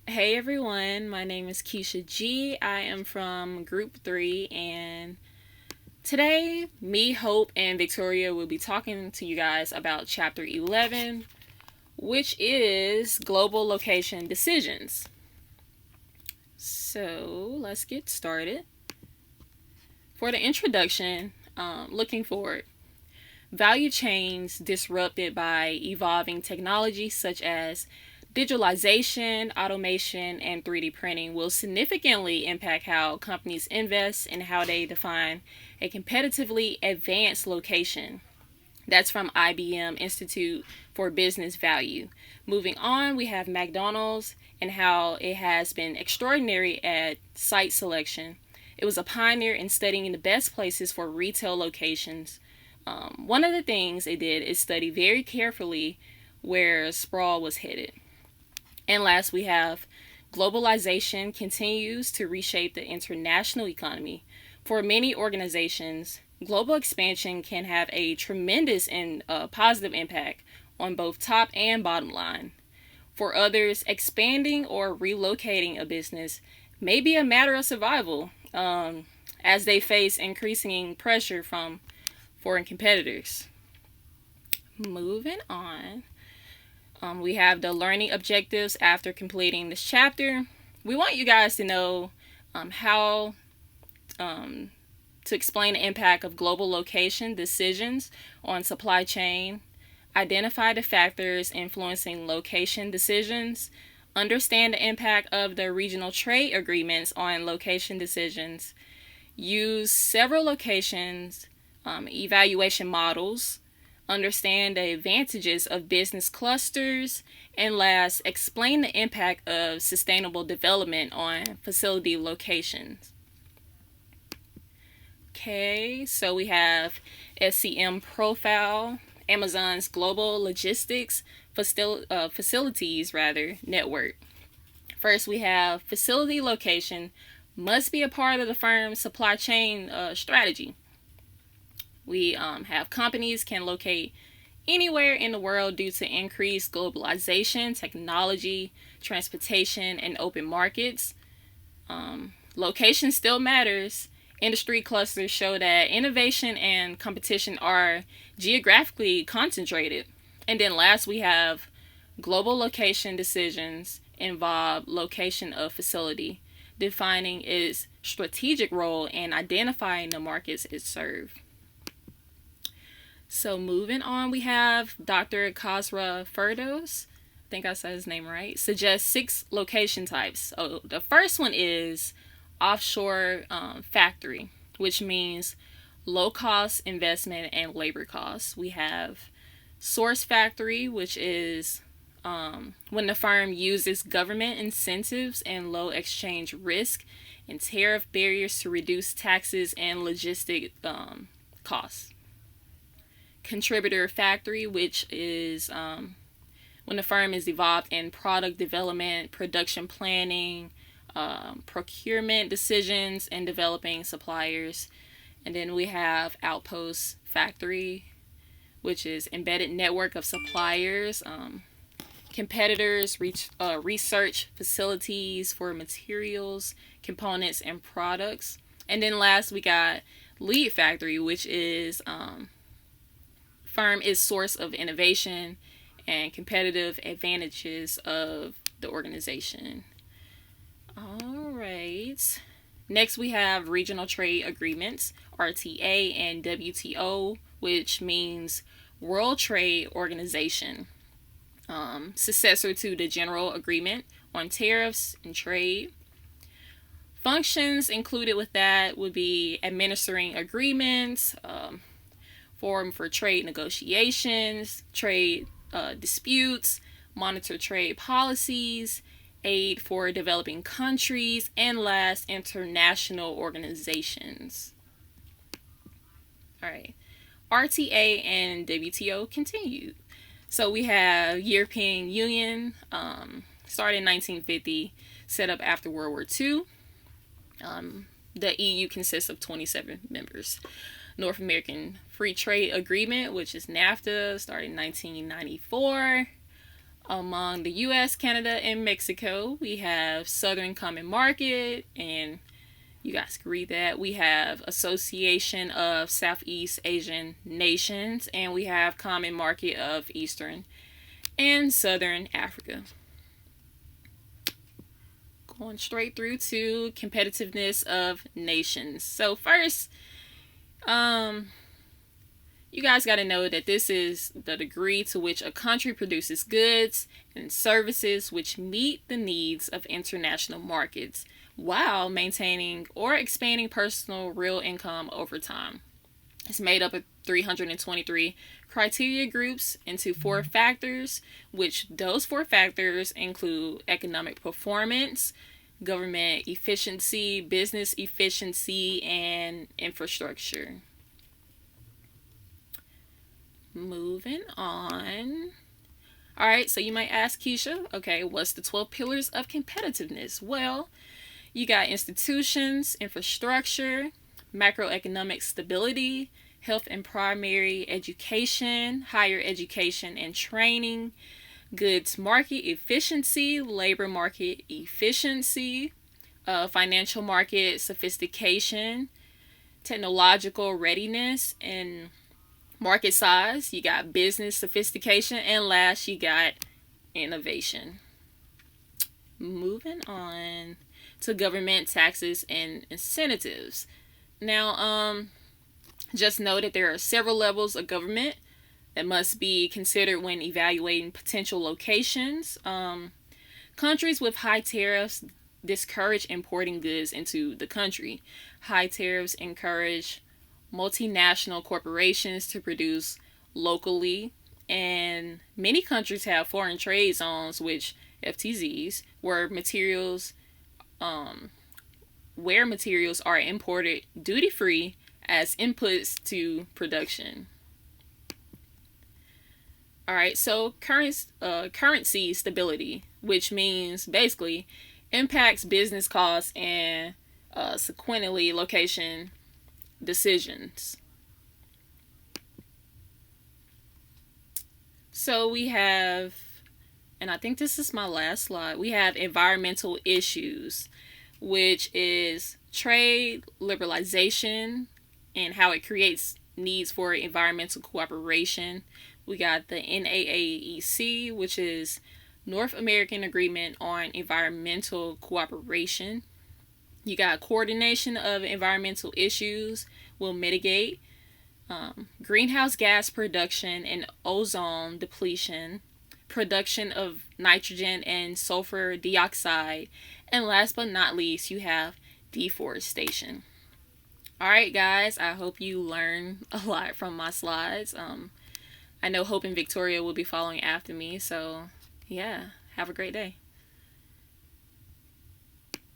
Hey everyone, my name is Keisha G. I am from Group 3, and today, me, Hope, and Victoria will be talking to you guys about Chapter 11, which is Global Location Decisions. So, let's get started. For the introduction, looking forward, value chains disrupted by evolving technologies such as digitalization, automation, and 3D printing will significantly impact how companies invest and how they define a competitively advanced location. That's from IBM Institute for Business Value. Moving on, we have McDonald's and how it has been extraordinary at site selection. It was a pioneer in studying the best places for retail locations. One of the things it did is study very carefully where sprawl was headed. And last, we have globalization continues to reshape the international economy. For many organizations, global expansion can have a tremendous and positive impact on both top and bottom line. For others, expanding or relocating a business may be a matter of survival as they face increasing pressure from foreign competitors. Moving on. We have the learning objectives after completing this chapter. We want you guys to know how to explain the impact of global location decisions on supply chain, identify the factors influencing location decisions, understand the impact of the regional trade agreements on location decisions, use several locations evaluation models, understand the advantages of business clusters, and last, explain the impact of sustainable development on facility locations. Okay, so we have SCM profile, Amazon's global logistics facilities network. First, we have facility location must be a part of the firm's supply chain strategy. We have companies can locate anywhere in the world due to increased globalization, technology, transportation, and open markets. Location still matters. Industry clusters show that innovation and competition are geographically concentrated. And then last, we have global location decisions involve location of facility, defining its strategic role and identifying the markets it serves. So moving on, we have Dr. Khosra Firdos. I think I said his name right. Suggests 6 location types. So the first one is offshore factory, which means low cost investment and labor costs. We have source factory, which is when the firm uses government incentives and low exchange risk and tariff barriers to reduce taxes and logistic costs. Contributor factory, which is when the firm is involved in product development, production planning, procurement decisions, and developing suppliers. And then we have outpost factory, which is embedded network of suppliers, competitors, research facilities for materials, components, and products. And then last, we got lead factory, which is firm is source of innovation and competitive advantages of the organization. All right. Next, we have regional trade agreements, RTA, and WTO, which means World Trade Organization, successor to the General Agreement on Tariffs and Trade. Functions included with that would be administering agreements, forum for trade negotiations, trade disputes, monitor trade policies, aid for developing countries, and last, international organizations. All right. RTA and WTO continued. So we have European Union, started in 1950, set up after World War II. The EU consists of 27 members. North American Free Trade Agreement, which is NAFTA, started in 1994. Among the US, Canada, and Mexico, we have Southern Common Market, and you guys can read that. We have Association of Southeast Asian Nations, and we have Common Market of Eastern and Southern Africa. Going straight through to competitiveness of nations. So first, you guys got to know that this is the degree to which a country produces goods and services which meet the needs of international markets while maintaining or expanding personal real income over time. It's made up of 323 criteria groups into 4 factors, which those 4 factors include economic performance, government efficiency, business efficiency, and infrastructure. Moving on. All right, so you might ask, Keisha, okay, what's the 12 pillars of competitiveness? Well, you got institutions, infrastructure, macroeconomic stability, health and primary education, higher education and training, goods market efficiency, labor market efficiency, financial market sophistication, technological readiness, and market size. You got business sophistication, and last you got innovation. Moving on to government taxes and incentives. Now, just know that there are several levels of government that must be considered when evaluating potential locations. Countries with high tariffs discourage importing goods into the country. High tariffs encourage multinational corporations to produce locally, and many countries have foreign trade zones, which FTZs, where materials are imported duty free as inputs to production. All right, so currency stability, which means basically impacts business costs and sequentially location decisions. So we have, and I think this is my last slide, we have environmental issues, which is trade liberalization and how it creates needs for environmental cooperation. We got the NAAEC, which is North American Agreement on Environmental Cooperation. You got coordination of environmental issues will mitigate greenhouse gas production and ozone depletion, production of nitrogen and sulfur dioxide, and last but not least, you have deforestation. All right, guys, I hope you learn a lot from my slides. I know Hope and Victoria will be following after me, so yeah, have a great day.